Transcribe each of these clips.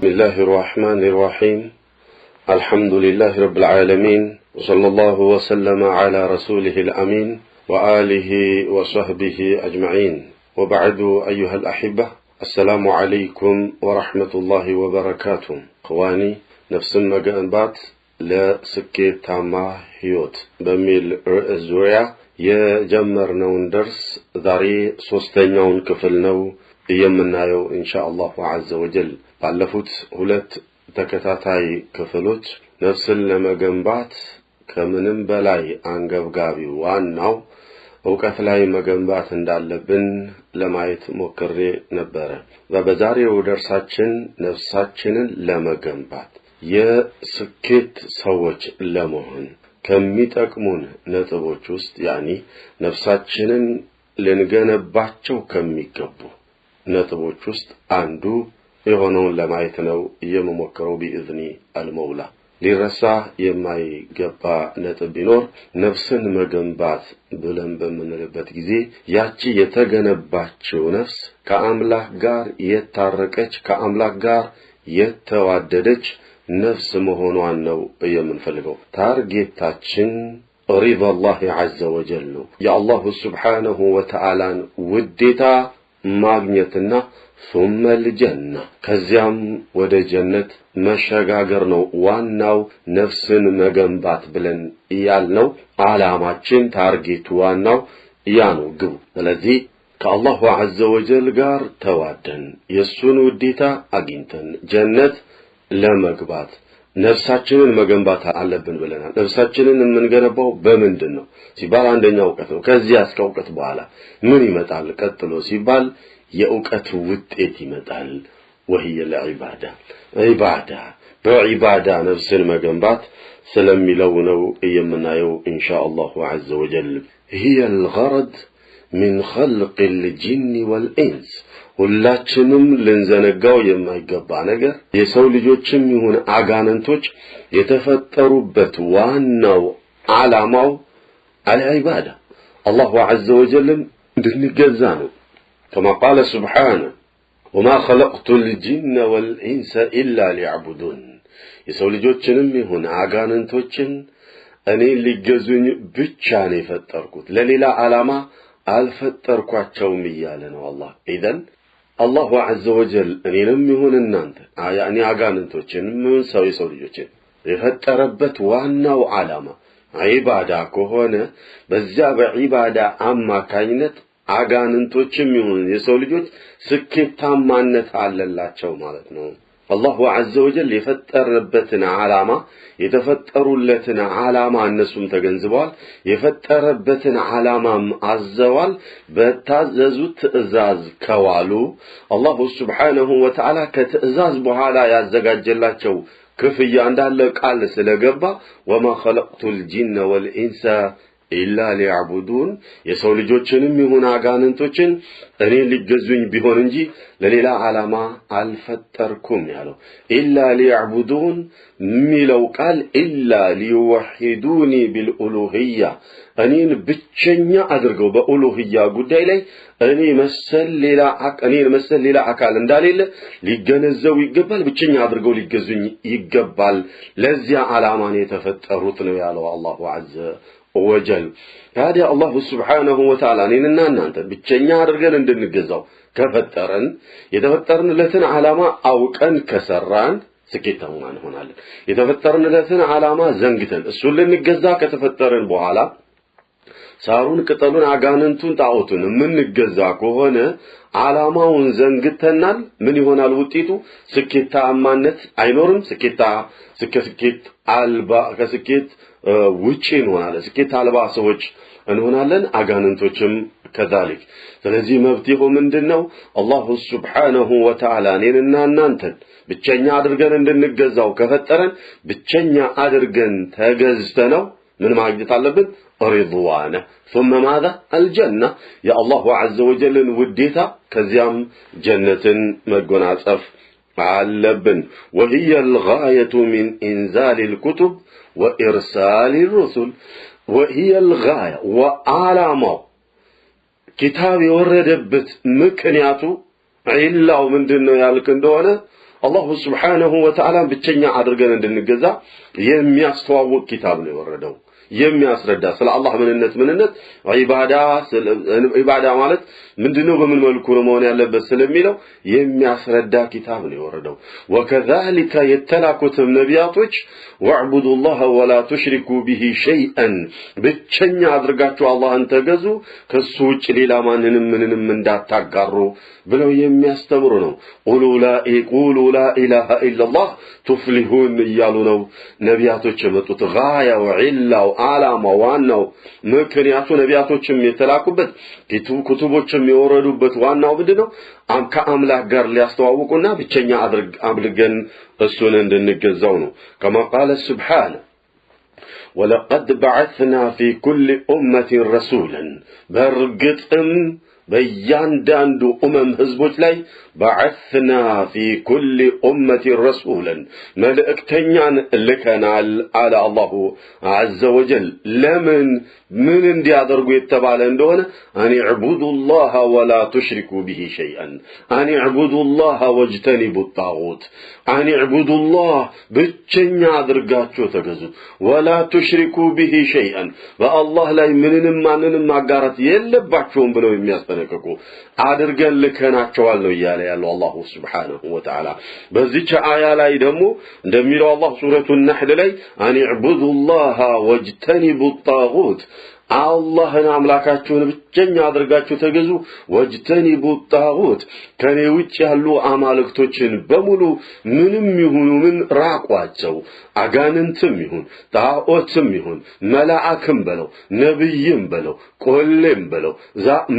بسم الله الرحمن الرحيم الحمد لله رب العالمين وصلى الله وسلم على رسوله الأمين وآله وصحبه أجمعين وبعد أيها الأحبة السلام عليكم ورحمة الله وبركاته إخواني نفس المجانبات لسكي تاما هيوت بميل الزوية يجمرنا درس ذاري سوستينيون كفلنو يمنايو إن شاء الله عز وجل ባለፉት ሁለት ተከታታይ ክፍሎች ነፍስን ለመገንባት ከምንም በላይ አንገብጋቢው ዋናው ዕውቀት ላይ መገንባት እንዳለብን ለማየት ሞክሬ ነበር። በዛሬው ደርሳችን ነፍሳችንን ለመገንባት የስኬት ሰዎች ለመሆን ከሚጠቅሙን ነጥቦች ውስጥ ነፍሳችንን ልንገነባቸው ከሚገቡ ነጥቦች ውስጥ አንዱ የሆነውን ለማየት ነው የምሞክረው بإذن المولى ሊረሳ የማይገባ ነጥብ ቢኖር ነፍስን መገንባት ብለን በምንልበት ጊዜ ያቺ የተገነባችው ነፍስ ከአምላክ ጋር የታረቀች ከአምላክ ጋር የተዋደደች ነፍስ መሆኗን ነው የምንፈልገው። ታርጌታችን رضا الله عز وجل يا الله سبحانه وتعالى وديታ ማግኘትና ثم الجنة ከዚያም ወደ ጀነት መሸጋገር ነው ዋናው ነፍስን መገንባት ብለን ያልነው ዓላማችን ታርጌቱ ዋናው ያ ነው ግቡ። ስለዚህ ከአላሁ عز وجل ጋር ተዋደን የሱን ውዴታ አግኝተን ጀነት ለመግባት ነፍሳችንን መገንባት አለብን ብለናል። ነፍሳችንን የምንገነባው በምንድን ነው ሲባል አንደኛው ዕውቀት ነው። ከዚያ እስከ ዕውቀት በኋላ ምን ይመጣል ቀጥሎ ሲባል የዕውቀት ውጤት ይመጣል። وهي العبادة عبادة بعبادة نفسን መገንባት ስለሚለው ነው የምናየው إن شاء الله عز وجل هي الغرض من خلق الجن والإنس ሁላችንም ልንዘነጋው የማይገባ ነገር የሰው ልጆችም ይሁን አጋንንቶች የተፈጠሩበት ዋናው ዓላማው العبادة الله عز وجل እንድንገዛ ነው። كما قال سبحانه وما خلقت الجن والإنس إلا ليعبدون የሰው ልጆችንም ይሁን አጋንንቶችን እኔ ሊገዙኝ ብቻ ነው የፈጠርኩት ለሌላ ዓላማ አልፈጠርኳቸውም ይያለ ነው አላህ። ኢዘን الله عز وجل እኔንም ይሁን እናንተ አጋንንቶችንም የሰው ልጆችን የፈጠረበት ዋናው ዓላማ ዒባዳ ከሆነ በዚያ በዒባዳ አማካኝነት አጋንንቶችም ይሁን የሰው ልጆች ስኬታማነት አለላቸው ማለት ነው። الله عز وجل የፈጠረበትን ዓላማ የተፈጠሩለትን ዓላማ እነሱም ተገንዝበዋል። የፈጠረበትን ዓላማም አዘዋል። በታዘዙት ትእዛዝ ከዋሉ አላህ Subhanahu Wa Ta'ala ከትእዛዝ በኋላ ያዘጋጀላቸው ክፍያ እንዳለ ቃል ስለገባ وما خلقت الجن والإنس إلا ليعبدون የሰው ልጆችንም ይሁን አጋንንቶችን እኔ ሊገዙኝ ቢሆን እንጂ ለሌላ ዓላማ አልፈጠርኩም ያለው إلا ليعبدون ሚለው ቃል إلا ليوحدوني بالألوهية እኔን ብቸኛ አድርገው በኡሉሂያ ጉዳይ ላይ እኔ መሰል ሌላ አካል እንዳሌለ ሊገነዘቡ ይገባል። ብቸኛ አድርገው ሊገዙኝ ይገባል። ለዚያ ዓላማ ነው የተፈጠሩት ነው ያለው አላሁ عز وجل ታዲያ አላህ Subhanahu Wa Ta'ala እኔንና እናንተ ብቸኛ አድርገን እንድንገዛው ከፈጠረን የተፈጠርንለትን ዓላማ አውቀን ከሰራን ስኬታማ እንሆናለን። የተፈጠርንለትን ዓላማ ዘንግተን እሱን ልንገዛ ከተፈጠረን በኋላ ሳሩን ቅጠሉን አጋንንቱን ጣዖቱን ምንገዛ ከሆነ ዓላማውን ዘንግተናል። ምን ይሆናል ውጤቱ? ስኬታማነት አይኖርም። ስኬት አልባ ከስኬት ውጪ እንሆናለን። ስኬት አልባ ሰዎች እንሆናለን። አጋንንቶችም كذلك ስለዚህ መፍትሄው ምንድነው? አላህ Subhanahu Wa Ta'ala እኔንና እናንተን ብቸኛ አድርገን እንድንገዛው ከፈጠረን ብቸኛ አድርገን ተገዝተነው ምን ማግኘት አለብን? رضوانه ثم ماذا الجنة يا الله عز وجل وديتا كزيام جنة مغناصف علبن وهي الغاية من إنزال الكتب وإرسال الرسل وهي الغاية وعلامة كتاب يوردبت مكنياتو علاو من دنو يالك እንደሆነ አላሁ ሱብሓነሁ ወተዓላ ብቸኛ አድርገን እንድንገዛ የሚያስተዋውቅ ኪታብ ነው የወረደው የሚያስረዳ ስለ አላህ ምንነት ኢባዳ ማለት ምንድነው በምን መልኩ ነው መሆን ያለበት ስለሚለው የሚያስረዳ ኪታብ ነው የወረደው ወከዛሊከ የተላኩትም ነቢያቶች ወዕቡዱላህ ወላ ትሽሪኩ ቢሂ ሸይአን ብቸኛ አድርጋችሁ አላህን ተገዙ ከሱ ውጭ ሌላ ምንንም እንዳታጋሩ ብለው የሚያስተምሩ ነው ቁሉ ላ ኢላሃ ኢላላህ ትፍሊሁን ይያሉ ነው ነቢያቶች የመጡት ጋያው ዒላው ዓላማ ዋናው ምክንያቱ ነቢያቶችም የተላኩበት ኩቱቦችም የወረዱበት ዋናው ምንድነው ከአምላክ ጋር ሊያስተዋውቁና ብቸኛ አድርገን እሱን እንድንገዛው ነው كما قال سبحانه ولقد بعثنا في كل أمة رسولا برقتهم بيانداندو ህዝቦች ላይ بعثنا في كل أمة رسولا ملائكتين لكنال على الله عز وجل لمن من እንዲያደርጉ የተባለ እንደሆነ أن اعبدوا الله ولا تشركوا به شيئا أن اعبدوا الله واجتنبوا الطاغوت أن اعبدوا الله ብቸኛ አድርጋችሁ ተገዙ ولا تشركوا به شيئا በአላህ ላይ ማንንም ማጋራት የለባችሁም ብለው የሚያስጠነቅቁ አድርገን ልከናቸዋል ነው ያለ ያለው አላህ Subhanahu Wa Ta'ala በዚች አያ ላይ ደግሞ እንደሚለው አላህ ሱረቱ النحل ላይ أن اعبدوا الله واجتنبوا الطاغوت አላህን አምላካችሁን ብቸኛ አድርጋችሁ ተገዙ ወጅተኒቡ ጣጉት ከኔ ውጭ ያሉ አማልክቶችን በሙሉ ምንም ይሁኑ ምን ራቋቸው አጋንንትም ይሁን ጣዖትም ይሁን መላእክም በለው ነብይም በለው ቆሌም በለው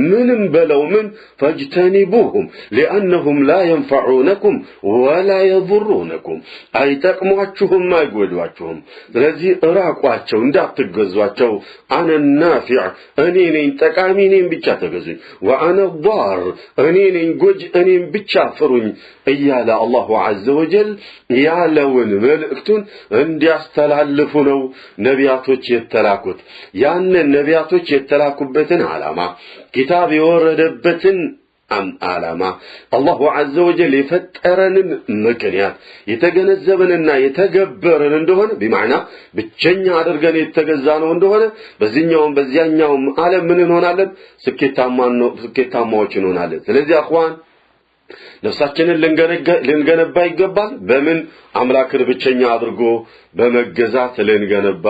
ምንም በለው ምን ፈጅተኒቡሁም لانهم لا ينفعونكم ولا يضرونكم አይጠቅሟችሁም አይጎዷችሁም ስለዚህ ራቋቸው እንዳትገዟቸው አነ النافع أنين تكامين بيتشا تغزي وأنا الضار أنين جوج أنين بيتشا فرون إيالا الله عز وجل يالون ملئكتون اندي استلالفونو نبياتوچ يتلاكوت ያን ነቢያቶች የተላኩበትን ዓላማ ኪታብ የወረደበትን ዓላማ አላሁ عز وجل የፈጠረንን ምክንያት የተገነዘበንና የተገበረን እንደሆነ በማዕና ብቸኛ አድርገን የተገዛነው እንደሆነ በዚያኛው ዓለም ምን እንሆናለን ስኬታማዎች እንሆናለን ስለዚህ አኽዋን ነፍሳችንን ልንገነባ ይገባል በምን አምላክን ብቸኛ አድርጎ በመገዛት ልንገነባ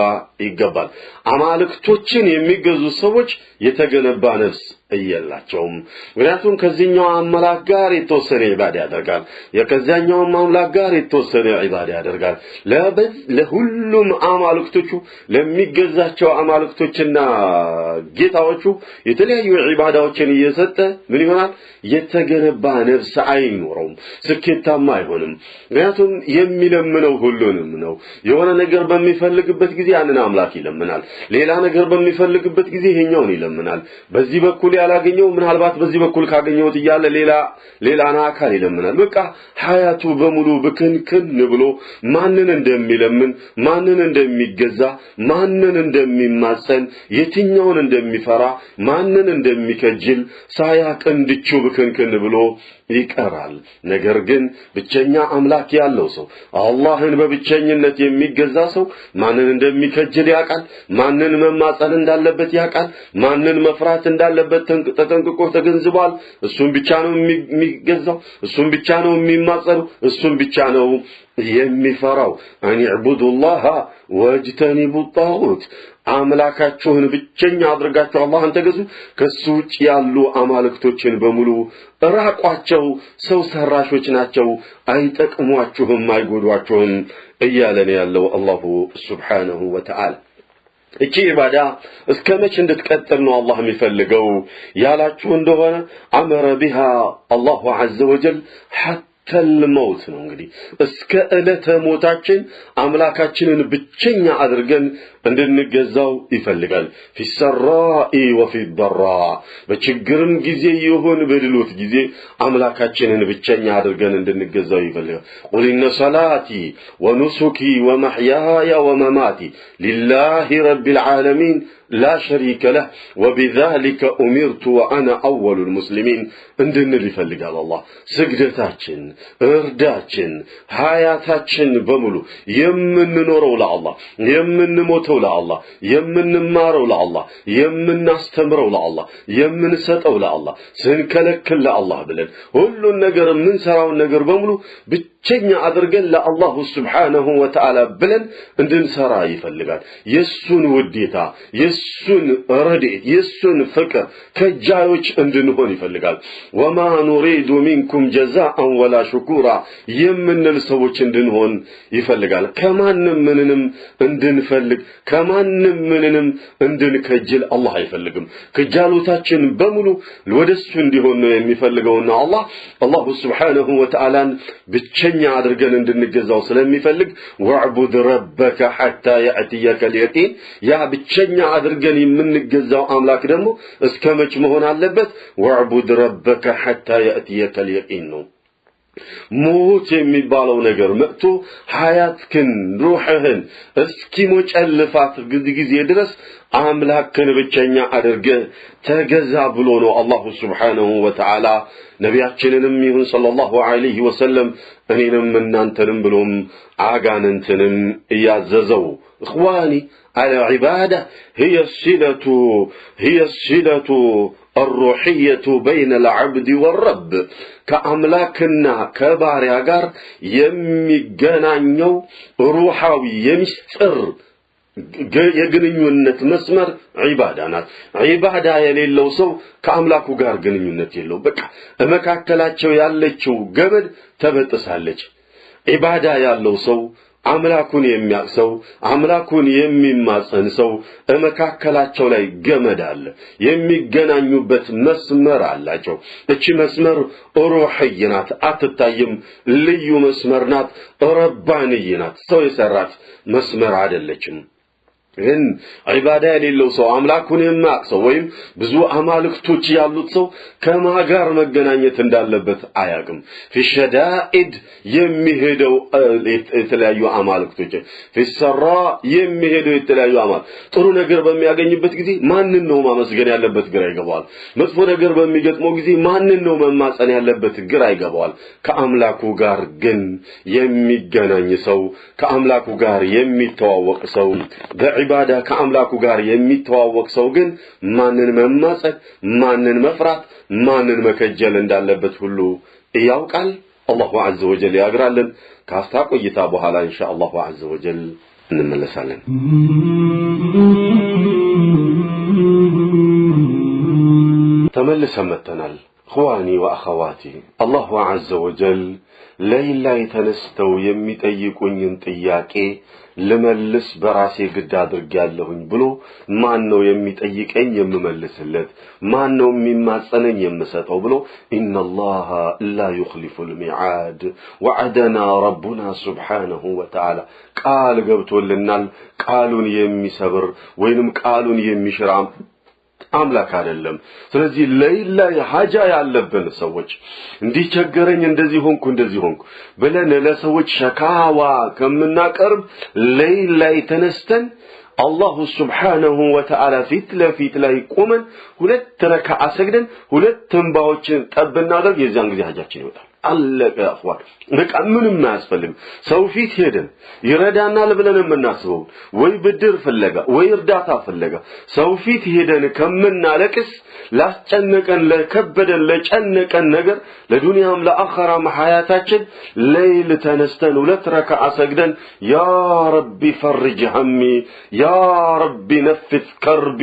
ይገባል አማልክቶችን የሚገዙ ሰዎች የተገነባ ነፍስ እየላቸውም ምክንያቱም ከዚህኛው አምላክ ጋር የተወሰነ ኢባዳ ያደርጋል የከዛኛው አምላክ ጋር የተወሰነ ኢባዳ ያደርጋል ለሁሉም አማልክቶቹ ለሚገዛቸው አማልክቶችና ጌታዎቹ የተለያዩ ኢባዳዎችን እየሰጠ ምን ይሆናል የተገነባ ነፍስ አይኖርም ስኬታማ አይሆንም ምክንያቱም የሚለምነው ሁሉንም ነው የሆነ ነገር በሚፈልግበት ጊዜ ያንን አምላክ ይለምናል ሌላ ነገር በሚፈልግበት ጊዜ ይሄኛውን ይለምናል በዚህ በኩል ያላገኘው ምናልባት በዚህ በኩል ካገኘው ይያለ ሌላና አካል ይለምናል በቃ ሐያቱ በሙሉ በክንክን ብሎ ማንን እንደሚለምን ማንን እንደሚገዛ ማንን እንደሚማጸን የትኛውን እንደሚፈራ ማንን እንደሚከጅል ሳያቅ እንድቹ በክንክን ብሎ ይቀራል ነገር ግን ብቸኛ አምላክ ያለው ሰው አላህን በብቸኝነት የሚገዛ ሰው ማንን እንደሚከጅል ያቃል ማንን መማጸን እንዳለበት ያቃል ማንን መፍራት እንዳለበት ተጠንቅቆ ተገንዝቧል እሱን ብቻ ነው የሚገዛው እሱን ብቻ ነው የሚማጸነው እሱን ብቻ ነው የሚፈራው أن اعبدوا الله واجتنبوا الطاغوت አምላካችሁን ብቸኛ አድርጋችሁ አላህን ተገዙ ከሱ ውጭ ያሉ አማልክቶችን በሙሉ ራቋቸው ሰው ሰራሾች ናቸው አይጠቅሟችሁም አይጎዷችሁም እያለን ያለው አላሁ Subhanahu Wa Ta'ala እቺ ኢባዳ እስከመቼ እንድትቀጥል ነው አላህ የሚፈልገው ያላችሁ እንደሆነ አመረ بها الله عز وجل ከልሞት ነው እንግዲህ እስከ እለተ ሞታችን አምላካችንን ብቸኛ አድርገን እንድንገዛው ይፈልጋል ፊሰራኢ ወፊደራ በችግርም ጊዜ ይሁን በድሎት ጊዜ አምላካችንን ብቸኛ አድርገን እንድንገዛው ይፈልጋል ቁል ኢነ ሰላቲ ወኑሱኪ ወመሕያያ ወመማቲ ሊላሂ ረቢል ዓለሚን لا شريك له وبذلك أمرت وأنا أول المسلمين እንድንል ይፈልጋል አላህ ስግደታችን እርዳችን ሀያታችን በሙሉ የምንኖረው ለአላህ የምንሞተው ለአላህ የምንማረው ለአላህ የምናስተምረው ለአላህ የምንሰጠው ለአላህ ስንከለክል ለአላህ ብለን ሁሉን ነገር የምንሰራው ነገር በሙሉ ብቸኛ አድርገን ለአላህ Subhanahu Wa Ta'ala ብለን እንድንሰራ ይፈልጋል የሱን ውዴታ የሱን ረድኤት የሱን ፍቅር ከጃዮች እንድንሆን ይፈልጋል وما نريد منكم جزاء ولا شكورا የምንል ሰዎች እንድንሆን ይፈልጋል ከማንም ምንንም እንድንፈልግ ከማንም ምንንም እንድንከጅል አላህ አይፈልግም ከጃሎታችን በሙሉ ወደሱ እንዲሆን ነው የሚፈልገውና አላህ Subhanahu Wa Ta'ala ብቸኛ አድርገን እንድንገዛው ስለሚፈልግ ወዕቡድ ረበከ حتى يأتيك اليقين ያ ብቸኛ አድርገን የምንገዛው አምላክ ደግሞ እስከመች መሆን አለበት ወዕቡድ ረበከ حتى يأتيك اليقين موت የሚባለው ነገር መጥቶ ሐያትክን ሩህህን እስኪሞጨልፋት ጊዜ ድረስ አምላክን ብቸኛ አድርገ ተገዛ ብሎ ነው አላህ Subhanahu Wa Ta'ala ነቢያችንንም ይሁን ሰለላሁ ዐለይሂ ወሰለም እኔንም እናንተንም ብሎም አጋንንትንም ያዘዘው اخواني العباده هي الصله الروحية بين العبد والرب كأملاكنا كباريا غار يميغنانيو روحاوي يمستر የግንኙነት መስመር ዒባዳ ናት ዒባዳ የሌለው ሰው ከአምላኩ ጋር ግንኙነት የለው በቃ በመካከላቸው ያለችው ገመድ ተበጥሳለች ዒባዳ ያለው ሰው አምላኩን የሚያቅሰው አምላኩን የሚማጸን ሰው በመካከላቸው ላይ ገመድ አለ የሚገናኙበት መስመር አላቸው እቺ መስመር ሩህይ ናት አትታይም ልዩ መስመር ናት ረባንይ ናት ሰው የሰራት መስመር አይደለችም ግን ዒባዳ የሌለው ሰው አምላኩን የማያቅሰው ወይም ብዙ አማልክቶች ያሉት ሰው ከማጋር መገናኘት እንዳለበት አያቅም ፍሸዳኢድ የሚሄደው የተለያዩ አማልክቶች ፍሰራ የሚሄደው የተለያዩ አማል ጥሩ ነገር በሚያገኝበት ጊዜ ማንን ነው ማመስገን ያለበት ግራ ይገባዋል መጥፎ ነገር በሚገጥመው ጊዜ ማንን ነው መማጸን ያለበት ግራ ይገባዋል ከአምላኩ ጋር ግን የሚገናኝ ሰው ከአምላኩ ጋር የሚተዋወቅ ሰው ኢባዳ ከአምላኩ ጋር የሚተዋወቅ ሰው ግን ማንን መማጸን ማንን መፍራት ማንን መከጀል እንዳለበት ሁሉ ያውቃል አላሁ ዐዘ ወጀል ያግራልን ካፍታ ቆይታ በኋላ ኢንሻአላሁ ዐዘ ወጀል እንመለሳለን ተመልሰን መተናል اخواني واخواتي الله عز وجل ለይላ የተነስተው የሚጠይቁኝን ጥያቄ ለመልስ በራሴ ግድ አድርጌያለሁኝ ብሎ ማን ነው የሚጠይቀኝ የምመልስለት ማን ነው የሚማጸነኝ የምሰጠው ብሎ ኢነላህ ላ يخلف الميعاد وعدنا ربنا سبحانه وتعالى ቃል ገብቶልናል ቃሉን የሚሰብር ወይንም ቃሉን የሚሽራም አምላክ አይደለም ስለዚህ ለይላ ሐጃ ያለብን ሰዎች እንዲቸገረኝ እንደዚህ ሆንኩ ብለን ለሰዎች ሸካዋ ከምናቀርብ ለይላ ተነስተን አላህ Subhanahu Wa Ta'ala ፊት ለፊት ላይ ቆመን ሁለት ረካዓ ሰግደን ሁለት እንባዎችን ጠብናደርግ የዛን ጊዜ ሐጃችን ይወጣል አለቀ አኽዋን በቃ ምንም ማያስፈልግ ሰው ፊት ሄደን ይረዳናል ብለን የምናስበው ወይ ብድር ፍለጋ ወይ እርዳታ ፍለጋ ሰው ፊት ሄደን ከምናለቅስ ላስጨነቀን ለከበደን ለጨነቀን ነገር ለዱንያም ለአኺራም ሐያታችን ለይል ተነስተን ሁለት ረካዓ ሰግደን ያ ረቢ ፈርጅ ሐሚ ያ ረቢ ነፍስ ከርቢ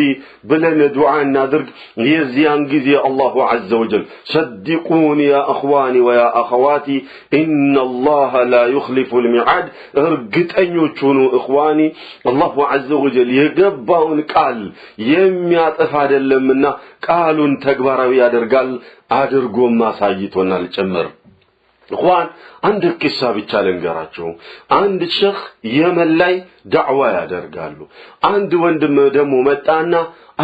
ብለን ዱዓ እናድርግ የዚያን ጊዜ አላሁ ዐዘ ወጀል صدقوني يا اخواني ويا اخواتي ان الله لا يخلف الميعاد ارغطኞች ሁኑ اخواني الله عز وجل የገባውን ቃል የሚያጠፋ አይደለምና ቃሉን ተግባራዊ ያደርጋል አድርጎ ማሳይቶናል ጭምር اخوان አንድ ቂሳ ብቻ ልንገራችሁ አንድ ሼኽ የመን ላይ ዳዕዋ ያደርጋሉ አንድ ወንድም ደግሞ መጣና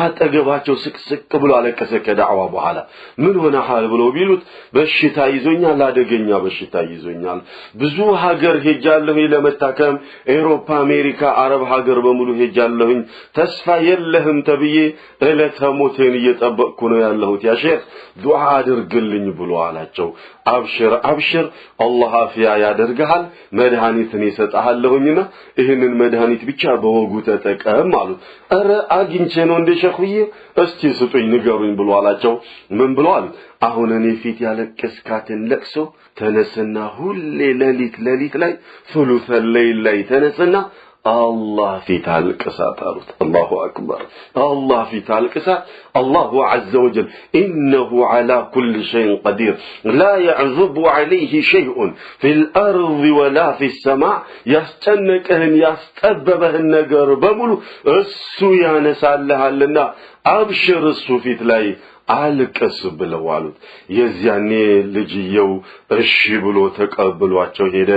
አጠገባቸው ስቅስቅ ብሎ አለቀሰ ከዳዕዋ በኋላ ምን ሆነሃል ብሎ ቢሉት በሽታ ይዞኛል አደገኛ በሽታ ይዞኛል ብዙ ሀገር ሄጃለሁ ለመታከም አውሮፓ አሜሪካ አረብ ሀገር በሙሉ ሄጃለሁ ተስፋ የለህም ተብዬ እለተ ሞቴን እየጠበቅኩ ነው ያለሁት ያ ሼክ ዱዓ አድርግልኝ ብሎ አላቸው አብሽር አብሽር አላህ አፍያ ያደርጋል መድኃኒትን ይሰጣልሁኝና ይሄንን መድኃኒት ብቻ በወጉ ተጠቀም አሉት አረ አግኝቼ ነው እንደ ሸኹዬ እስቲ ስጡኝ ንገሩኝ ብሎ አላቸው ምን ብሎ አሉት አሁን እኔ ፊት ያለቀስካትን ለቅሶ ተነስና ሁሌ ሌሊት ላይ ثلث الليل ላይ ተነስና الله في القسات الله أكبر الله في القسات الله عز وجل إنه على كل شيء قدير لا يعذب عليه شيء في الأرض ولا في السماء يستنكهن يستببه النجر بملو السويا نسالها لنا أبشر السوفيت لاي አልቀስ ብለው አሉት የዚያኔ ልጅየው እሺ ብሎ ተቀበሏቸው ሄደ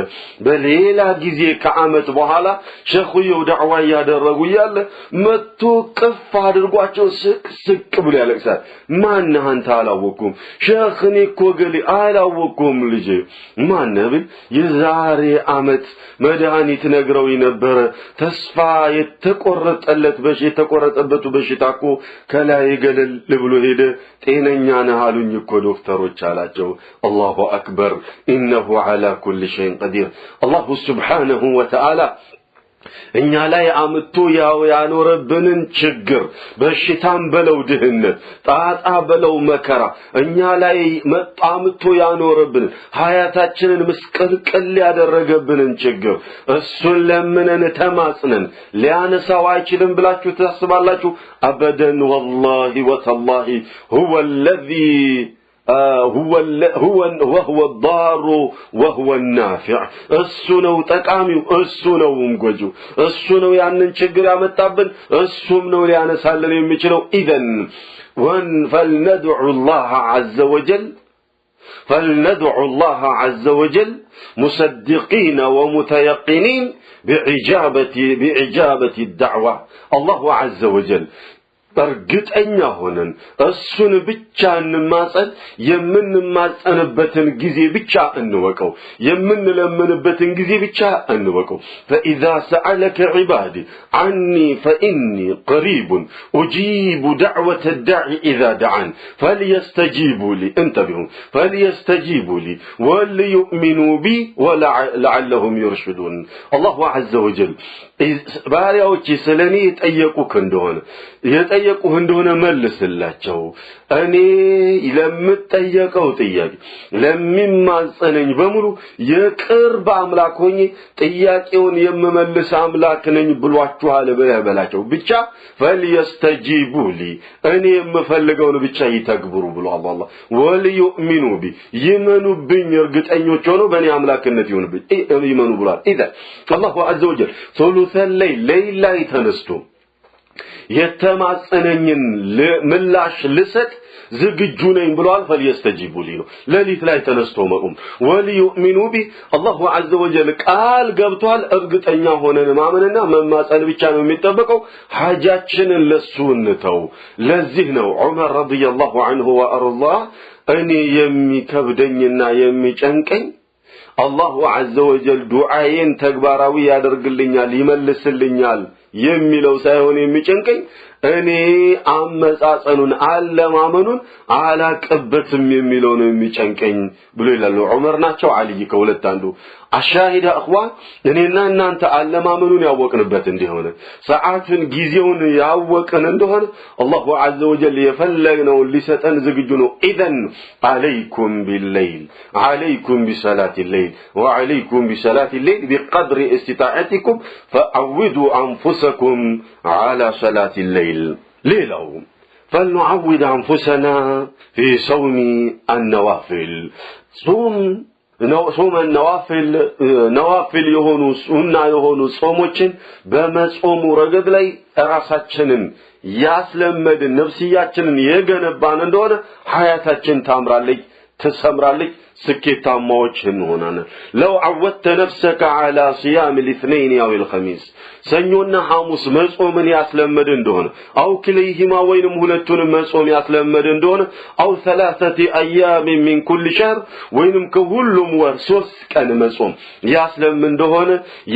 በሌላ ጊዜ ከአመት በኋላ ሸኹየው ዳዕዋ ያደረጉ ያለ መጥቶ ቅፍ አድርጓቸው ስቅ ብሎ ያለቅሳል ማን አንተ አላወኩም ሸኽኔ እኮ ገሊ አላወኩም ልጄ ማን ብል የዛሬ አመት መድኃኒት ነግረው ነበር ተስፋ የተቆረጠለት የተቆረጠበቱ በሽታኮ ከላይ ገለል ብሎ ሄደ ጤነኛ ነህ አሉኝ እኮ ዶክተሮች አላቸው አላሁ አክበር ኢነሁ ዐላ ኩሊ ሸይን ቀዲር አላሁ ሱብሓነሁ ወተዓላ እኛ ላይ አምጥቶ ያኖረብንን ችግር በሽታም በለው ድህነት ጣጣ በለው መከራ እኛ ላይ አምጥቶ ያኖረብን ሀያታችንን ምስቅልቅል ያደረገብንን ችግር እሱን ለምነን ተማጽነን ሊያነሳው አይችልም ብላችሁ ታስባላችሁ አበደን ወላሂ ወተላሂ هو الذي هو الضار وهو النافع السنو تقامي السنو مغجو السنو ያንን ችግር ያመጣብን እሱም ነው ሊያነሳልን የሚችለው ኢዘን فلندعو الله عز وجل مصدقين ومتيقنين بإجابة الدعوة الله عز وجل በርግጠኛ ሆነን እሱን ብቻ እንማጸን የምንማጸንበትን ጊዜ ብቻ እንወቀው የምንለምንበትን ጊዜ ብቻ እንወቀው فإذا سألك عبادي عني فإني قريب أجيب دعوة الداعي إذا دعان فليستجيبوا لي انتبهوا فليستجيبوا لي وليؤمنوا بي ولعلهم يرشدون الله عز وجل ባሪያዎች ስለኔ ጠየቁክ እንደሆነ የጠየቁህ እንደሆነ መልስላቸው እኔ ለምትጠየቀው ጥያቄ ለሚማጸነኝ በሙሉ የቅርብ አምላክ ሆኜ ጥያቄውን የምመልስ አምላክ ነኝ ብሏችኋል በላቸው ብቻ فليستجيبوا እኔ የምፈልገውን ብቻ ይተግብሩ ብሎ አላህ ወልዩእሚኑ ቢ ይመኑብኝ እርግጠኞች ሆነው በእኔ አምላክነት ይመኑ ብሏል إذا الله عز وجل ثلث الليل ላይ ተነስቶ የተማጸነኝን ምላሽ ልሰጥ ዝግጁ ነኝ ብሏል فليستجيبوا لي ለሊት ላይ ተነስቶ መቆም ወልዩእሚኑ ቢ አላሁ عز وجل ቃል ገብቷል እርግጠኛ ሆነን ማመንና መማጸን ብቻ ነው የሚጠበቀው ሐጃችንን ለሱ እንተው ለዚህ ነው ዑመር ረዲየላሁ ዐንሁ ወአርضاه እኔ የሚከብደኝና የሚጨንቀኝ አላሁ عز وجل ዱዓዬን ተግባራዊ ያደርግልኛል ይመልስልኛል የሚለው ሳይሆን የሚጨንቀኝ እኔ አመጻጸኑን አለማመኑን አላቀበትም የሚለው ነው የሚጨንቀኝ ብሎ ይላል ዑመር ናቸው አልይ ከሁለት አንዱ አሻሂዳ اخوان እኔና እናንተ አለማመኑን ያወቅንበት እንደሆነ ሰዓቱን ጊዜውን ያወቅን እንደሆነ አላሁ عز وجل የፈለገው ሊሰጠን ዝግጁ ነው ኢዘን عليكم بالليل عليكم بصلاه الليل وعليكم بصلاه الليل بقدر استطاعتكم فعودوا انفسكم على صلاه الليل ليلو فلنعود انفسنا في صوم النوافل ጾም ነዋፊል የሆኑ ሱና የሆኑ ጾሞችን በመጾሙ ረገድ ላይ ራሳችንን ያስለመድን ነፍስያችንን የገነባን እንደሆነ ሐያታችን ታምራለች ተሰምራለች ስኬታማዎች እንሆናለን ለው عودت نفسك على صيام الاثنين او الخميس ሰኞና ሐሙስ መጾምን ያስለመደ እንደሆነ አው ክለይሂማ ወይንም ሁለቱንም መጾም ያስለመደ እንደሆነ አው ثلاثه ايام من كل شهر ወይንም ከሁሉም ወር 3 ቀን መጾም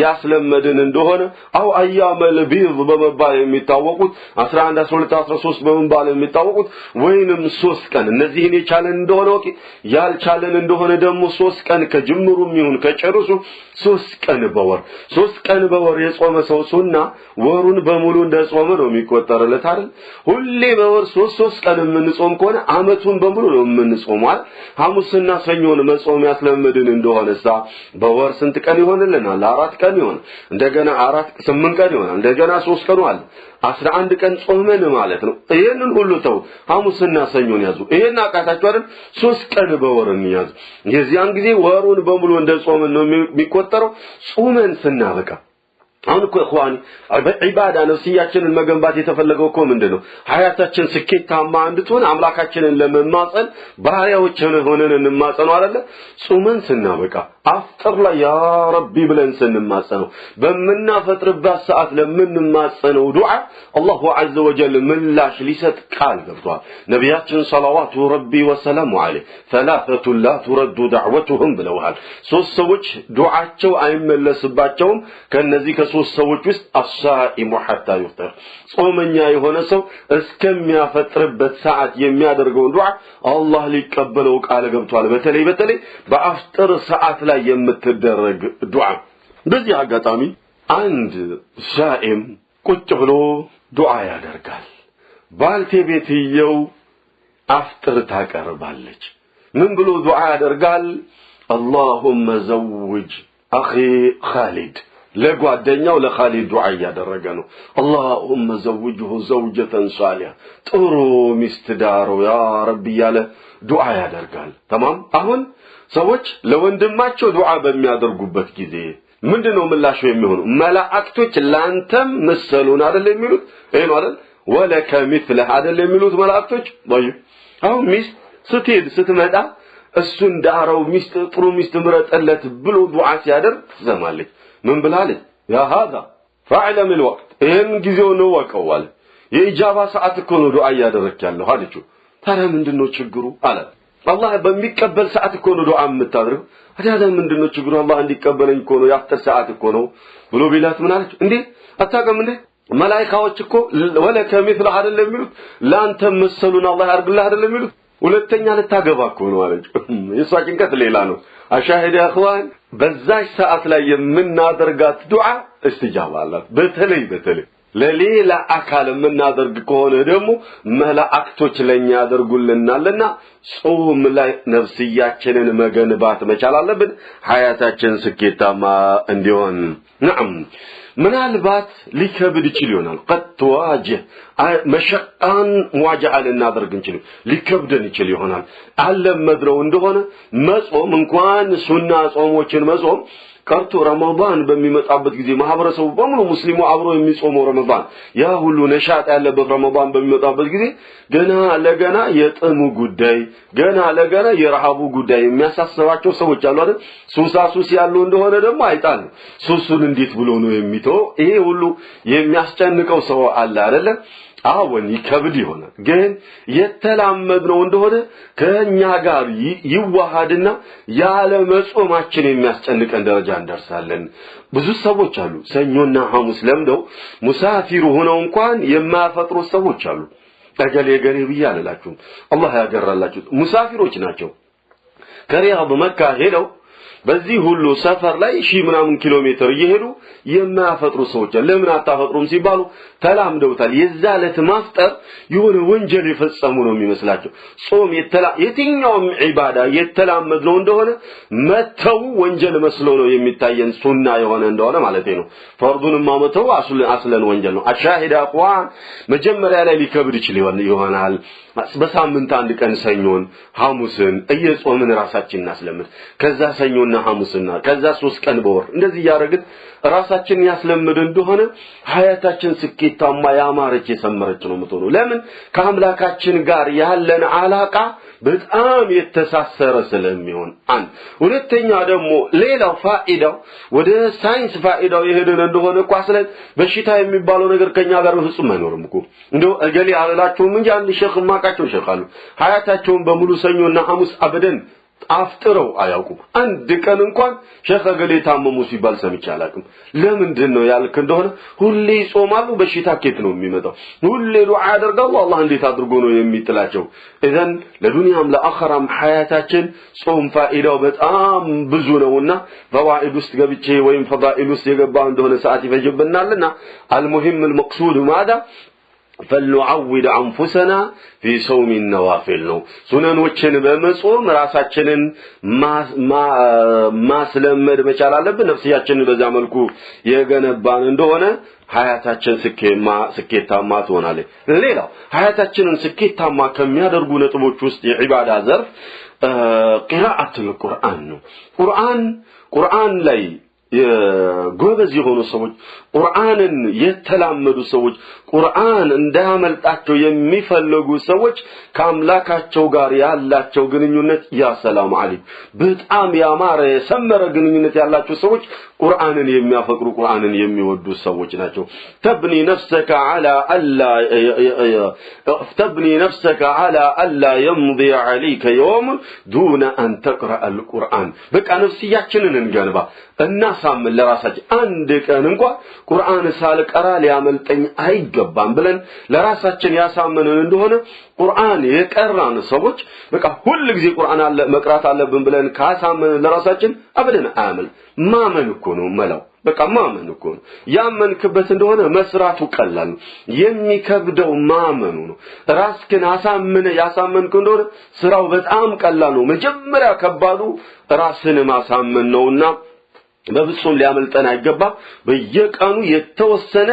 ያስለመደን እንደሆነ አው ايام البيض በመባል የሚታወቁት 11 12 13 በመባል የሚታወቁት ወይንም 3 ቀን እነዚህን የቻለን እንደሆነ ያልቻለን እንደሆነ ደግሞ 3 ቀን ከጅምሩም ይሁን ከጨርሱ 3 ቀን በወር የጾመ ሰው ሱና ወሩን በሙሉ እንደጾመ ነው የሚቆጠርለት አይደል ሁሌ በወር 3 ቀን የምንጾም ከሆነ አመቱን በሙሉ ነው የምንጾመው ሐሙስና ሰኞን መጾም ያስለመድን እንደሆነሳ በወር ስንት ቀን ይሆንልናል 4 ቀን ይሆን እንደገና 8 ቀን ይሆናል እንደገና 3 ቀን አለ 11 ቀን ጾመን ማለት ነው ይሄንን ሁሉ ተው ሐሙስና ሰኞን ያዙ ይሄን አቃታችሁ አይደል 3 ቀን በወርን ያዙ የዚያን ጊዜ ወሩን በሙሉ እንደጾመን ነው የሚቆጠረው ጾመን ስናበቃ አሁን እኮ እخواني በዒባዳ ነፍስያችንን መገንባት የተፈለገው እኮ ምንድነው ሐያታችን ስኬታማ እንድትሆን አምላካችንን ለመማጸን ባሪያዎች ሆነን እንማጸነው አይደለ ጾመን ስናበቃ አፍጥር ላይ ያ ረቢ ብለን ስንማጸነው በመናፈጥርባት ሰዓት ለምንማጸነው ዱዓ አላሁ ዐዘ ወጀል ምላሽ ሊሰጥ ቃል ገብቷል ነብያችን ሰለላሁ ረቢ ወሰላሙ ዐለይሂ ثلاثه لا ترد دعوتهم ብለዋል ሶስት ሰዎች ዱዓቸው አይመለስባቸውም ከነዚህ ከሶስት ሰዎች ውስጥ አሳኢሙ حتى يفطر ጾመኛ የሆነ ሰው እስከሚያፈጥርበት ሰዓት የሚያደርገው ዱዓ አላህ ሊቀበለው ቃል ገብቷል በተለይ በአፍጥር ሰዓት ላይ የምትደረግ ዱዓ በዚህ አጋጣሚ አንድ ሻኢም ቁጭ ብሎ ዱዓ ያደርጋል ባልቴቤትየው አፍጥር ታቀርባለች ምን ብሎ ዱዓ ያደርጋል اللهم زوج اخي خالد ለጓደኛው ለኻሊድ ዱዓ ያደረገ ነው اللهم زوجه زوجة صالحة ጥሩ ሚስት ዳሩ ያ ረቢ ያለ ዱዓ ያደርጋል ተማም አሁን ሰዎች ለወንድማቸው ዱዓ በሚያደርጉበት ጊዜ ምንድነው ምላሹ የሚሆነው መላእክቶች ላንተም መሰሉን አይደል የሚሉት ይሄን አይደል ወለከ مثل አይደል የሚሉት መላእክቶች ወይ አሁን ሚስት ስትመጣ እሱን ዳራው ሚስት ጥሩ ሚስት ምረጠለት ብሎ ዱዓ ሲያደርግ ትሰማለች ምን ብላለች ያ هذا فاعلم الوقت ይሄን ጊዜው ነው ወቀዋል የኢጃባ ሰዓት እኮ ነው ዱዓ ያደረክ ያለው አለችው ታዲያ ምንድነው ችግሩ አለ አላህ በሚቀበል ሰዓት እኮ ነው ዱዓ የምታደርገው ታዲያ ምንድነው ችግሩ አላህ እንዲቀበለኝ እኮ ነው ያፍጥር ሰዓት እኮ ነው ብሎ ቢላት ምን አለች እንዴ አታውቅም እንዴ መላእክቶች እኮ ወለከ مثل አይደለም የሚሉት ላንተ መሰሉን አላህ ያርግልህ አይደለም የሚሉት ሁለተኛ ልታገባ እኮ ነው አለች የሷ ጭንቀት ሌላ ነው አሻሂድ ያ اخوان በዛች ሰዓት ላይ የምናደርጋት ዱዓ استجابه አላት በተለይ ለሌላ አካል የምናደርግ ከሆነ ደግሞ መላእክቶች ለኛ ያደርጉልናልና ጾም ላይ ነፍስያችንን መገንባት መቻል አለብን ሐያታችን ስኬታማ እንዲሆን نعم ምናልባት ሊከብድ ይችላል قد تواجه መሸቃን ሙዋጃአ ልናደርግ እንችላለን ሊከብደን ይችላል አለመድረው እንደሆነ መጾም እንኳን ሱና ጾሞችን መጾም ቀርቶ ረመዳን በሚመጣበት ጊዜ ማህበረሰቡ በሙሉ ሙስሊሙ አብሮ የሚጾመው ረመዳን ያ ሁሉ ነሻጥ ያለበት ረመዳን በሚመጣበት ጊዜ ገና የጥሙ ጉዳይ ገና የረሃቡ ጉዳይ የሚያሳስባቸው ሰዎች አሉ አይደል ሱስ ያሉ እንደሆነ ደግሞ አይጣል ሱሱን እንዴት ብሎ ነው የሚተው ይሄ ሁሉ የሚያስጨንቀው ሰው አለ አይደል አሁን ይከብድ ይሆናል ግን የተላመድነው እንደሆነ ከኛ ጋር ይዋሃድና ያለ መጾማችን የሚያስጨንቀን ደረጃ እንደርሳለን ብዙ ሰዎች አሉ ሰኞና ሐሙስ ለምደው ሙሳፊር ሆነው እንኳን የማያፈጥሩ ሰዎች አሉ ተገለገለ ብያላችሁ አላህ ያገራላችሁ ሙሳፊሮች ናቸው ከሪያድ መካ ሄደው በዚህ ሁሉ ሰፈር ላይ ሺህ ምናምን ኪሎ ሜትር እየሄዱ የማያፈጥሩ ሰዎች ለምን አታፈጥሩም ሲባሉ ተላምደውታል የዛለት ማፍጠር የሆነ ወንጀል የፈጸሙ ነው የሚመስላቸው ጾም የትኛውም ዒባዳ የተላመድነው እንደሆነ መተው ወንጀል መስሎ ነው የሚታየን ሱና የሆነ እንደሆነ ማለት ነው ፈርዱን ማመተው አስለን ወንጀል ነው አሻሂዳ ቁርአን መጀመሪያ ላይ ሊከብድ ይችላል በሳምንት አንድ ቀን ሰኞን ሐሙስን እየጾምን ራሳችንን እናስለምድ ከዛ ሰኞ ሰኞና ሐሙስና ከዛ 3 ቀን በወር እንደዚህ ያረግን ራሳችን ያስለምድ እንደሆነ ሀያታችን ስኬታማ ያማረች የሰመረች ነው የምትሆነው ለምን ከአምላካችን ጋር ያለን አላቃ በጣም የተሳሰረ ስለሚሆን አንድ ሁለተኛ ደግሞ ሌላው ፋኢዳው ወደ ሳይንስ ፋኢዳው ይሄደን እንደሆነ ቋስለ በሽታ የሚባለው ነገር ከኛ ጋር ፍጹም አይኖርም እኮ እንደው እገሌ አላላችሁም እንጂ አንድ ሼኽ ማቃቸው ሼኻሉ ሀያታቸውን በሙሉ ሰኞና ሐሙስ አበደን አፍጥረው አያውቁም አንድ ቀን እንኳን ሼኽ እገሌ ታመሙ ሲባል ሰምቼ አላውቅም ለምንድን ነው ያልክ እንደሆነ ሁሌ ጾማሉ በሽታ ከት ነው የሚመጣው ሁሌ ዱዓ ያደርጋሉ አላህ እንዴት አድርጎ ነው የሚጥላቸው ኢዘን ለዱንያም ለአኺራም ሐያታችን ጾም ፋኢዳው በጣም ብዙ ነውና ፈዋኢድ ውስጥ ገብቼ ወይም ፈዳኢል ውስጥ የገባ እንደሆነ ሰዓት ይፈጅብናልና المهم المقصود ماذا فلنعود انفسنا في صوم النوافل ነው ሱነኖችን በመጾም ራሳችንን ማስለመድ መቻል አለብን ነፍሲያችንን በዛ መልኩ የገነባን እንደሆነ ሀያታችን ስኬታማ ትሆናለች ሌላው ሀያታችንን ስኬታማ ከሚያደርጉ ነጥቦች ውስጥ የዒባዳ ዘርፍ ቂራአቱል ቁርአን ነው ቁርአን ላይ የጎበዝ የሆኑ ሰዎች ቁርአንን የተላመዱ ሰዎች ቁርአን እንዳያመልጣቸው የሚፈልጉ ሰዎች ከአምላካቸው ጋር ያላቸው ግንኙነት ያ ሰላም አለይክ በጣም ያማረ የሰመረ ግንኙነት ያላቸው ሰዎች ቁርአንን የሚያፈቅሩ ቁርአንን የሚወዱ ሰዎች ናቸው تبني نفسك على الا يمضي عليك يوم دون ان تقرأ القرآن በቃ ነፍሲያችንን እንገንባ እናሳምን ለራሳችን አንድ ቀን እንኳን ቁርአን ሳልቀራ ሊያመልጠኝ አይገባም ብለን ለራሳችን ያሳመነን እንደሆነ ቁርአን የቀራን ሰዎች በቃ ሁሉ ጊዜ ቁርአን አለ መቅራት አለብን ብለን ካሳመነን ለራሳችን አብደን አያመል ማመን እኮ ነው መላው በቃ ማመን እኮ ነው ያመንክበት እንደሆነ መስራቱ ቀላል ነው የሚከብደው ማመኑ ነው ራስክን ያሳመንክ እንደሆነ ስራው በጣም ቀላል ነው መጀመሪያ ከባዱ ራስን ማሳመን ነውና በብሶም ሊያመልጠን አይገባ በየቀኑ የተወሰነ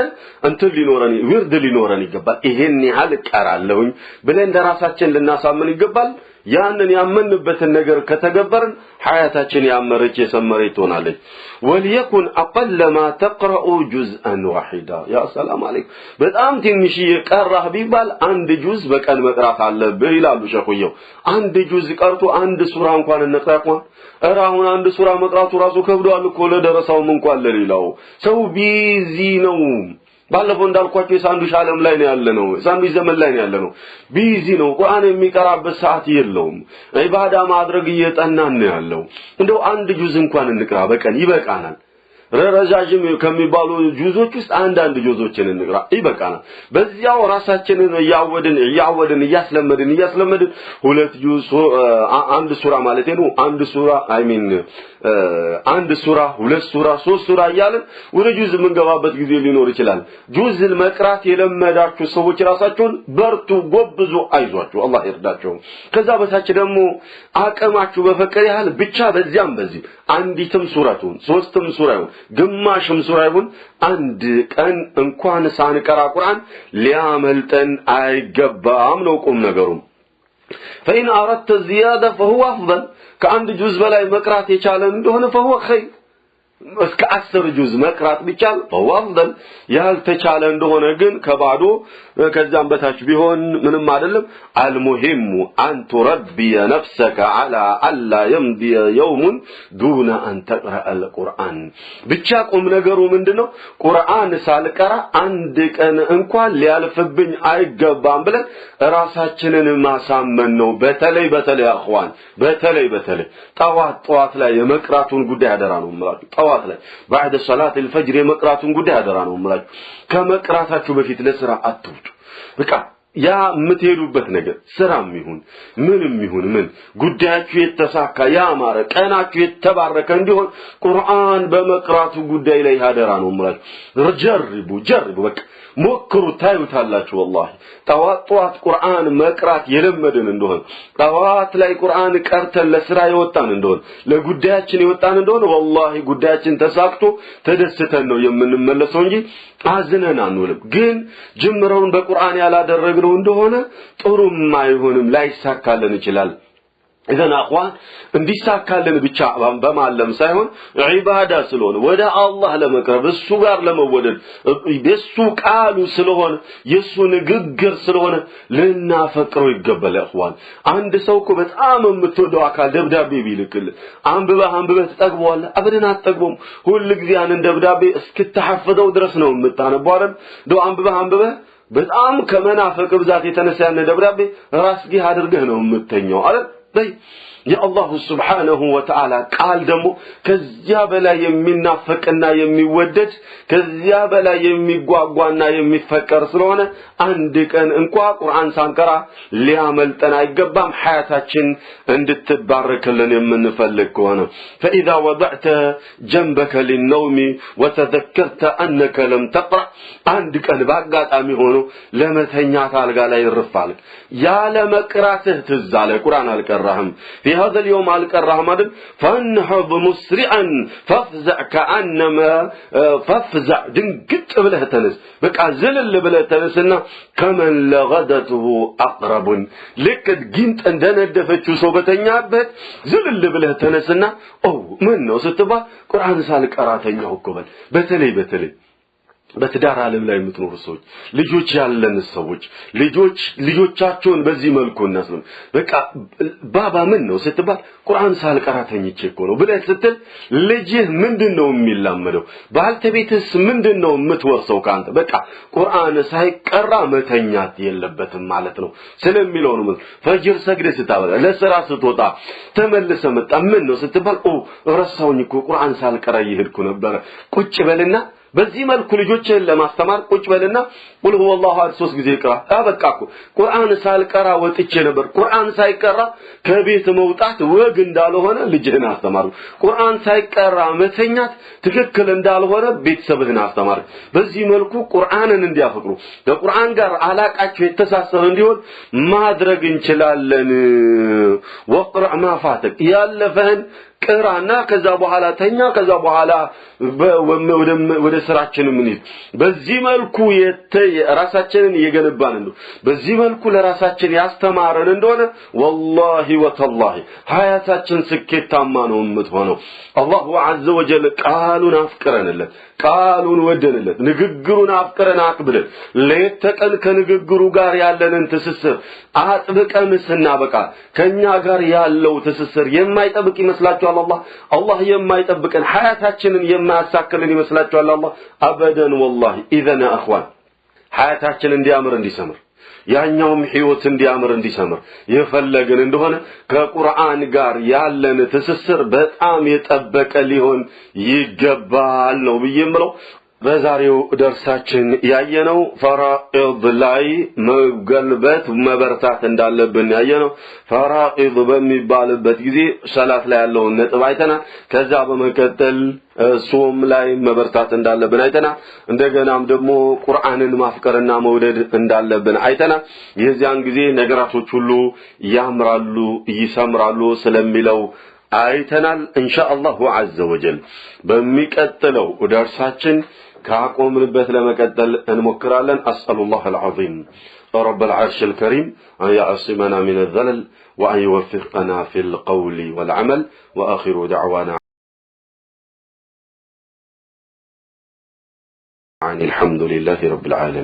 ዊርድ ሊኖረን ይገባል ይሄን ያህል ቀራለሁኝ ብለን ለራሳችን ልናሳምን ይገባል ያንን ያመንበትን ነገር ከተገበርን ሐያታችን ያመረች የሰመረች ትሆናለች ወልየኩን አقل ما تقرأ جزءا واحدا يا سلام عليك በጣም ትንሽ የቀራህ ቢባል አንድ ጁዝ በቀን መቅራት አለብህ ይላሉ ሸኹየው አንድ ጁዝ ቀርቶ አንድ ሱራ እንኳን እንቀራቋን እራሁን አንድ ሱራ መቅራቱ ራሱ ከብዷል እኮ ለደረሳውም እንኳን ለሌላው ሰው ቢዚ ነው ባለፈው እንዳልኳችሁ ሳንዱሽ ዓለም ላይ ነው ያለነው ሳንዱሽ ዘመን ላይ ነው ያለነው ቢዚ ነው ቁርአን የሚቀራበት ሰዓት የለውም ኢባዳ ማድረግ እየጠናን ነው ያለው እንደው አንድ ጁዝ እንኳን እንቅራ በቀን ይበቃናል ረጃጅም ከሚባሉ ጁዞች ውስጥ አንድ ጁዞችን እንቅራ ይበቃናል በዚያው ራሳችንን ያወድን ያስለመድን ሁለት ጁዝ አንድ ሱራ ማለት ነው አንድ ሱራ አንድ ሱራ ሁለት ሱራ ሶስት ሱራ ያለን ወደ ጁዝ መንገባበት ጊዜ ሊኖር ይችላል ጁዝን መቅራት የለመዳችሁ ሰዎች ራሳችሁን በርቱ ጎብዙ አይዟችሁ አላህ ይርዳችሁ ከዛ በታች ደግሞ አቀማችሁ በፈቀደ ያህል ብቻ በዚያም በዚህ አንዲትም ሱራቱን ሶስትም ሱራውን ግማሽም ሱራውን አንድ ቀን እንኳን ሳንቀራ ቁርአን ሊያመልጠን አይገባም ነው ቁም ነገሩ فإن أردت الزيادة فهو أفضل كأن جزء بلا مقرات يشالن እንደሆነ فهو خير እስከ 10 ጁዝ መቅራት ቢቻል فوافضل ያልተቻለ እንደሆነ ግን ከባዶ ከዛም በታች ቢሆን ምንም አይደለም المهم ان تربي نفسك على الا يمضي يوم دون ان تقرأ القرآن ብቻ ቁም ነገሩ ምንድነው ቁርአን ሳልቀራ አንድ ቀን እንኳን ሊያልፍብኝ አይገባም ብለን ራሳችንን ማሳመን ነው በተለይ አኽዋን በተለይ ጧት ላይ የመቅራቱን ጉዳይ አደራ ነው ማለት ላይ بعد صلاه الفجر መቅራቱን ጉዳይ አደራ ነው ማለት ከመቅራታችሁ በፊት ለስራ አትውጡ በቃ ያ ምትሄዱበት ነገር ስራም ይሁን ምንም ይሁን ምን ጉዳያችሁ የተሳካ ያማረ ቀናችሁ የተባረከ እንዲሆን ቁርአን በመቅራቱ ጉዳይ ላይ አደራ ነው ማለት ጀርቡ በቃ ሞክሩ ታዩታላችሁ والله ጧት ቁርአን መቅራት የለመደን እንደሆነ ጧት ላይ ቁርአን ቀርተን ለስራ ይወጣን እንደሆነ ለጉዳያችን ይወጣን እንደሆነ والله ጉዳያችን ተሳክቶ ተደስተን ነው የምንመለሰው እንጂ አዝነን አንውልም ግን ጅምረውን በቁርአን ያላደረግነው እንደሆነ ጥሩም አይሆንም ላይሳካልን ይችላል إذن أخوان እንዲሳካልን ብቻ በማለም ሳይሆን ዒባዳ ስለሆነ ወደ አላህ ለመቅረብ እሱ ጋር ለመወደድ በሱ ቃሉ ስለሆነ የሱ ንግግር ስለሆነ ልናፈቅረው ይገባል አኽዋን አንድ ሰው እኮ በጣም የምትወደው አካል ደብዳቤ ቢልክል አንብበህ ተጠግበዋለህ አብደን አትጠግበውም ሁሉ ጊዜ አንን ደብዳቤ እስክትሐፈዘው ድረስ ነው የምታነበው አይደል ዶ አንብበህ በጣም ከመናፈቅ ብዛት የተነሳ ያነ ደብዳቤ ራስህ አድርገህ ነው የምተኛው አይደል يا الله سبحانه وتعالى قال دمو كزيا بلا يمنافقنا يميودد كزيا بلا يميغواغوانا يميفكر ስለሆነ አንድ ቀን እንኳን ቁርአን ሳንቀራ ሊያመልጠን አይገባም ሐያታችን እንድትባረክልን የምንፈልግ ከሆነ فاذا وضعت جنبك للنوم وتذكرت انك لم تقرأ አንድ ቀን ባጋጣሚ ሆኖ ለመተኛት አልጋ ላይ ይርፋል ያለ መቅራትህ ትዛለ ቁርአን አልቀራህም في هذا اليوم القرهم فانهض مسرعا فافزع كانما فافزع دنقط بله تنس بقى زلل بله تنسنا كمن لغدته اقرب لك جنت اندندفچو سو بتኛበት زلل بله تنسنا او من ነው ስትባ ቁርአን ሳልቀራተኛው እኮበል በተለይ በትዳር ዓለም ላይ የምትኖሩ ሰዎች ልጆች ያለን ሰዎች ልጆቻቸውን በዚህ መልኩ እናስለም በቃ ባባ ምን ነው ስትባል ቁርአን ሳልቀራተኝቼ እኮ ነው ብለህ ስትል ልጅህ ምንድነው የሚላመደው ባልተቤትስ ምንድነው የምትወርሰው ካንተ በቃ ቁርአን ሳይቀራ መተኛት የለበትም ማለት ነው ስለሚለው ነው ፈጅር ሰግደህ ስታበላ ለሥራ ስትወጣ ተመልሰ መጣ ምን ነው ስትባል ረሳውኝ እኮ ቁርአን ሳልቀራ ይሄድኩ ነበር ቁጭ በልና በዚህ መልኩ ልጆችን ለማስተማር ቁጭ በልና ቁል ሁወ አላሁ አሐድ 3 ጊዜ ይቅራ አበቃኩ ቁርአን ሳልቀራ ወጥቼ ነበር ቁርአን ሳይቀራ ከቤት መውጣት ወግ እንዳልሆነ ልጅህን አስተማሩ ቁርአን ሳይቀራ መተኛት ትክክል እንዳልሆነ ቤተሰብህን አስተማሩ በዚህ መልኩ ቁርአንን እንዲያፈቅሩ ከቁርአን ጋር አላቃቸው የተሳሰረ እንዲሆን ማድረግ እንችላለን ወቅራ ማፋተክ ያለፈህን ቅራና ከዛ በኋላ ተኛ ከዛ በኋላ ወደ ስራችን ምን በዚህ መልኩ ራሳችንን እየገነባን ነው በዚህ መልኩ ለራሳችን ያስተማረን እንደሆነ والله وتالله ሀያታችን ስኬታማ ነው የምትሆነው አላሁ عز وجل ቃሉን አፍቅረንለት ቃሉን ወደንለት ንግግሩን አፍቅረን አክብረን ለየተቀን ከንግግሩ ጋር ያለንን ትስስር አጥብቀን ስናበቃ ከኛ ጋር ያለው ትስስር የማይጠብቅ ይመስላችኋል الله የማይጠብቀን ሀያታችንን የማያሳክልን ይመስላችኋል አላህ አበደን والله اذا اخوان ሀያታችን እንዲያምር እንዲሰምር ያኛውም ህይወት እንዲያምር እንዲሰምር የፈለገን እንደሆነ ከቁርአን ጋር ያለን ትስስር በጣም የጠበቀ ሊሆን ይገባል ነው ብዬምለው በዛሬው ደርሳችን ያየነው ፈራኢድ ላይ መገልበት መበርታት እንዳለብን ያየነው ፈራኢድ በሚባልበት ጊዜ ሶላት ላይ ያለው ነጥብ አይተናል ከዛ በመከተል ጾም ላይ መበርታት እንዳለብን አይተናል እንደገናም ደግሞ ቁርአንን ማፍቀርና መውደድ እንዳለብን አይተናል የዚያን ጊዜ ነገራቶች ሁሉ ያምራሉ ይሰምራሉ ስለሚለው አይተናል ኢንሻአላሁ عز وجل በሚቀጥለው ደርሳችን كاقومنبت لمقدل انمكرالن اسال الله العظيم رب العرش الكريم ان يعصمنا من الذلل وان يوفقنا في القول والعمل واخر دعوانا عن الحمد لله رب العالمين